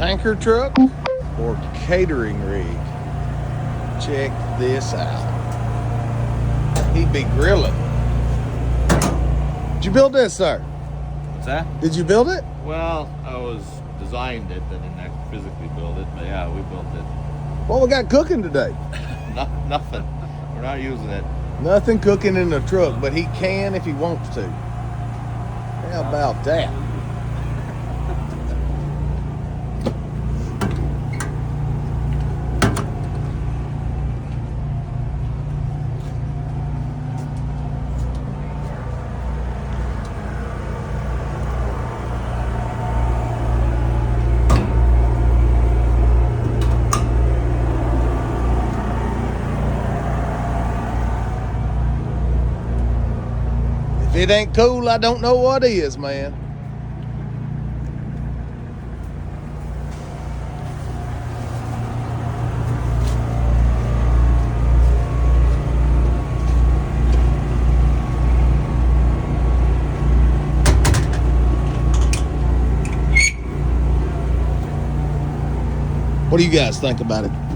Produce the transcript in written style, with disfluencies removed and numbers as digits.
Tanker truck or catering rig? Check this out. He'd be grilling. Did you build this, sir? What's that? Did you build it? Well, I was designed it. I didn't physically build it, but yeah, we built it. What we got cooking today? Nothing. We're not using it. Nothing cooking in the truck, but he can if he wants to. How about that? If it ain't cool, I don't know what is, man. What do you guys think about it?